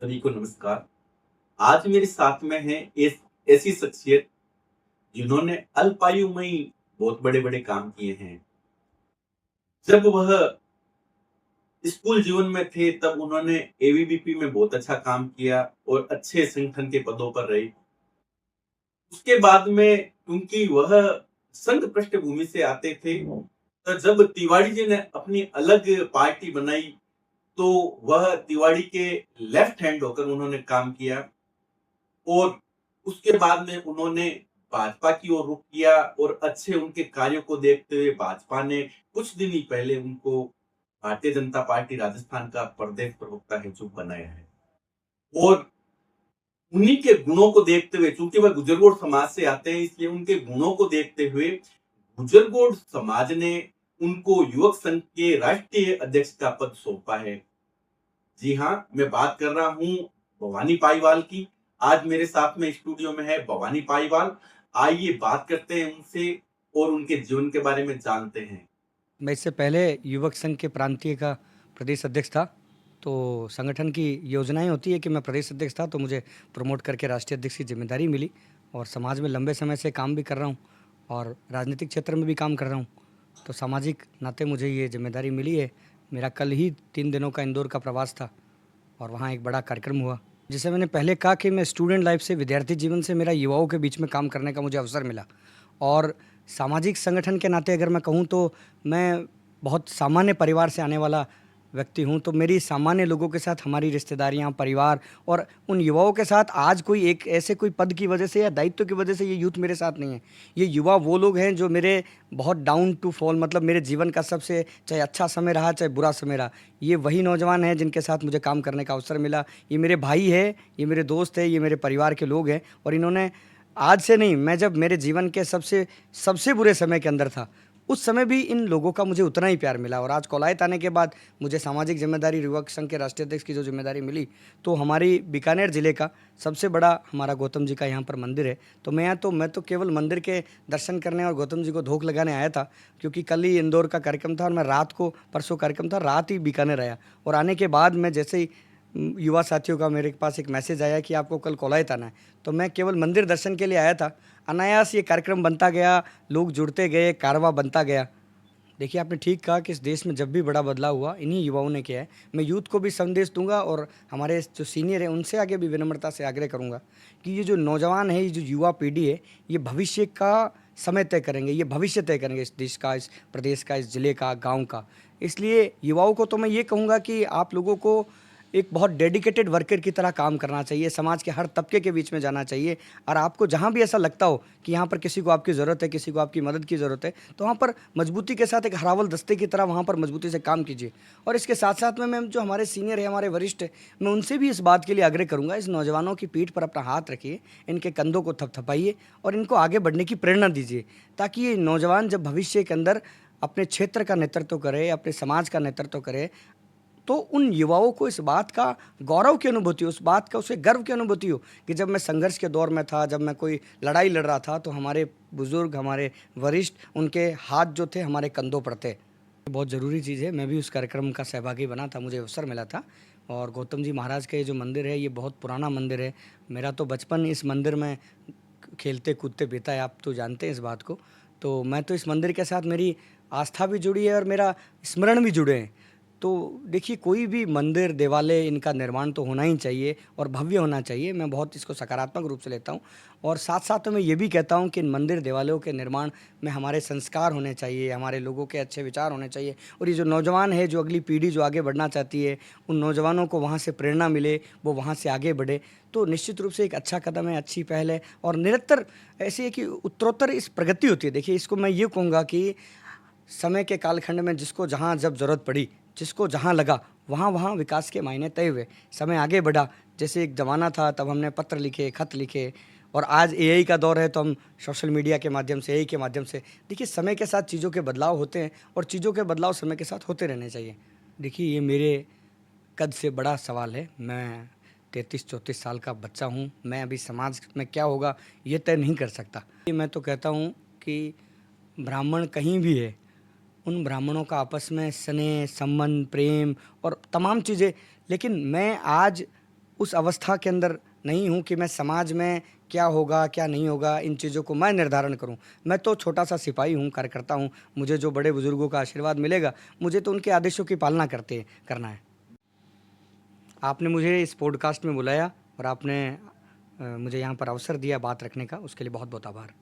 सभी को नमस्कार। आज मेरे साथ में है ऐसी शख्सियत जिन्होंने अल्पायु में ही बहुत बड़े-बड़े काम किए हैं। जब वह स्कूल जीवन में थे तब उन्होंने एबीवीपी में बहुत अच्छा काम किया और अच्छे संगठन के पदों पर रहे। उसके बाद में क्योंकि वह संघ पृष्ठभूमि से आते थे, तो जब तिवारी जी ने अपनी अलग पार्टी बनाई, तो वह तिवारी के लेफ्ट हैंड होकर उन्होंने काम किया। और उसके बाद में उन्होंने भाजपा की ओर रुख किया और अच्छे उनके कार्यों को देखते हुए भाजपा ने कुछ दिन ही पहले उनको भारतीय जनता पार्टी राजस्थान का प्रदेश प्रवक्ता है जो बनाया है। और उन्हीं के गुणों को देखते हुए, चूंकि वह गुजरगोड़ समाज से आते हैं, इसलिए उनके गुणों को देखते हुए गुजरगोड़ समाज ने उनको युवक संघ के राष्ट्रीय अध्यक्ष का पद सौंपा है। जी हाँ, मैं बात कर रहा हूँ भवानी पाईवाल की। आज मेरे साथ में स्टूडियो में है भवानी पाईवाल। आइए बात करते हैं उनसे और उनके जीवन के बारे में जानते हैं। मैं इससे पहले युवक संघ के प्रांतीय का प्रदेश अध्यक्ष था। तो संगठन की योजनाएं होती है कि मैं प्रदेश अध्यक्ष था तो मुझे प्रमोट करके राष्ट्रीय अध्यक्ष की जिम्मेदारी मिली और समाज में लंबे समय से काम भी कर रहा हूँ और राजनीतिक क्षेत्र में भी काम कर रहा हूँ। तो सामाजिक नाते मुझे ये जिम्मेदारी मिली है। मेरा कल ही 3 दिनों का इंदौर का प्रवास था और वहाँ एक बड़ा कार्यक्रम हुआ। जैसे मैंने पहले कहा कि मैं स्टूडेंट लाइफ से, विद्यार्थी जीवन से मेरा युवाओं के बीच में काम करने का मुझे अवसर मिला। और सामाजिक संगठन के नाते अगर मैं कहूँ तो मैं बहुत सामान्य परिवार से आने वाला व्यक्ति हूँ। तो मेरी सामान्य लोगों के साथ हमारी रिश्तेदारियाँ, परिवार और उन युवाओं के साथ आज कोई एक ऐसे कोई पद की वजह से या दायित्व की वजह से ये यूथ मेरे साथ नहीं है। ये युवा वो लोग हैं जो मेरे बहुत डाउन टू फॉल, मतलब मेरे जीवन का सबसे, चाहे अच्छा समय रहा चाहे बुरा समय रहा, ये वही नौजवान हैं जिनके साथ मुझे काम करने का अवसर मिला। ये मेरे भाई है, ये मेरे दोस्त है, ये मेरे परिवार के लोग हैं। और इन्होंने आज से नहीं, मैं जब मेरे जीवन के सबसे सबसे बुरे समय के अंदर था, उस समय भी इन लोगों का मुझे उतना ही प्यार मिला। और आज कौलायत आने के बाद मुझे सामाजिक जिम्मेदारी, युवक संघ के राष्ट्रीय अध्यक्ष की जो जिम्मेदारी मिली, तो हमारी बीकानेर ज़िले का सबसे बड़ा हमारा गौतम जी का यहाँ पर मंदिर है। तो मैं तो केवल मंदिर के दर्शन करने और गौतम जी को धोख लगाने आया था, क्योंकि कल ही इंदौर का कार्यक्रम था और मैं रात को, परसों कार्यक्रम था, रात ही बीकानेर आया। और आने के बाद मैं जैसे ही युवा साथियों का मेरे पास एक मैसेज आया कि आपको कल कौलायत आना है, तो मैं केवल मंदिर दर्शन के लिए आया था। अनायास ये कार्यक्रम बनता गया, लोग जुड़ते गए, कारवां बनता गया। देखिए, आपने ठीक कहा कि इस देश में जब भी बड़ा बदलाव हुआ इन्हीं युवाओं ने किया है। मैं यूथ को भी संदेश दूंगा और हमारे जो सीनियर हैं उनसे आगे भी विनम्रता से आग्रह करूंगा कि ये जो नौजवान है, ये जो युवा पीढ़ी है, ये भविष्य का समय तय करेंगे, ये भविष्य तय करेंगे इस देश का, इस प्रदेश का, इस ज़िले का, गाँव का। इसलिए युवाओं को तो मैं ये कहूँगा कि आप लोगों को एक बहुत डेडिकेटेड वर्कर की तरह काम करना चाहिए, समाज के हर तबके के बीच में जाना चाहिए। और आपको जहाँ भी ऐसा लगता हो कि यहाँ पर किसी को आपकी ज़रूरत है, किसी को आपकी मदद की ज़रूरत है, तो वहाँ पर मजबूती के साथ एक हरावल दस्ते की तरह वहाँ पर मजबूती से काम कीजिए। और इसके साथ साथ में मैं जो हमारे सीनियर है, हमारे वरिष्ठ है, मैं उनसे भी इस बात के लिए आग्रह करूँगा, इस नौजवानों की पीठ पर अपना हाथ रखिए, इनके कंधों को थपथपाइए और इनको आगे बढ़ने की प्रेरणा दीजिए, ताकि ये नौजवान जब भविष्य के अंदर अपने क्षेत्र का नेतृत्व करे, अपने समाज का नेतृत्व करे, तो उन युवाओं को इस बात का गौरव की अनुभूति हो, उस बात का, उसे गर्व की अनुभूति हो कि जब मैं संघर्ष के दौर में था, जब मैं कोई लड़ाई लड़ रहा था, तो हमारे बुजुर्ग, हमारे वरिष्ठ, उनके हाथ जो थे हमारे कंधों पर थे। बहुत ज़रूरी चीज़ है। मैं भी उस कार्यक्रम का सहभागी बना था, मुझे अवसर मिला था। और गौतम जी महाराज का ये जो मंदिर है, ये बहुत पुराना मंदिर है। मेरा तो बचपन इस मंदिर में खेलते कूदते बीता है, आप तो जानते हैं इस बात को। तो मैं तो इस मंदिर के साथ मेरी आस्था भी जुड़ी है और मेरा स्मरण भी जुड़े हैं। तो देखिए, कोई भी मंदिर, देवालय, इनका निर्माण तो होना ही चाहिए और भव्य होना चाहिए। मैं बहुत इसको सकारात्मक रूप से लेता हूँ। और साथ साथ में मैं ये भी कहता हूँ कि इन मंदिर, देवालयों के निर्माण में हमारे संस्कार होने चाहिए, हमारे लोगों के अच्छे विचार होने चाहिए। और ये जो नौजवान है, जो अगली पीढ़ी जो आगे बढ़ना चाहती है, उन नौजवानों को वहाँ से प्रेरणा मिले, वो वहाँ से आगे बढ़े, तो निश्चित रूप से एक अच्छा कदम है, अच्छी पहल है। और निरंतर ऐसी है कि उत्तरोत्तर इस प्रगति होती है। देखिए, इसको मैं ये कहूँगा कि समय के कालखंड में जिसको जहाँ जब ज़रूरत पड़ी, जिसको जहाँ लगा, वहाँ वहाँ विकास के मायने तय हुए, समय आगे बढ़ा। जैसे एक ज़माना था तब हमने पत्र लिखे, खत लिखे, और आज एआई का दौर है तो हम सोशल मीडिया के माध्यम से, एआई के माध्यम से। देखिए, समय के साथ चीज़ों के बदलाव होते हैं और चीज़ों के बदलाव समय के साथ होते रहने चाहिए। देखिए, ये मेरे कद से बड़ा सवाल है। मैं 33-34 साल का बच्चा हूँ। मैं अभी समाज में क्या होगा ये तय नहीं कर सकता। ये मैं तो कहता हूँ कि ब्राह्मण कहीं भी है, उन ब्राह्मणों का आपस में स्नेह, संबंध, प्रेम और तमाम चीज़ें। लेकिन मैं आज उस अवस्था के अंदर नहीं हूँ कि मैं समाज में क्या होगा क्या नहीं होगा इन चीज़ों को मैं निर्धारण करूँ। मैं तो छोटा सा सिपाही हूँ, कार्यकर्ता हूँ। मुझे जो बड़े बुजुर्गों का आशीर्वाद मिलेगा, मुझे तो उनके आदेशों की पालना करना है। आपने मुझे इस पॉडकास्ट में बुलाया और आपने मुझे यहाँ पर अवसर दिया बात रखने का, उसके लिए बहुत बहुत आभार।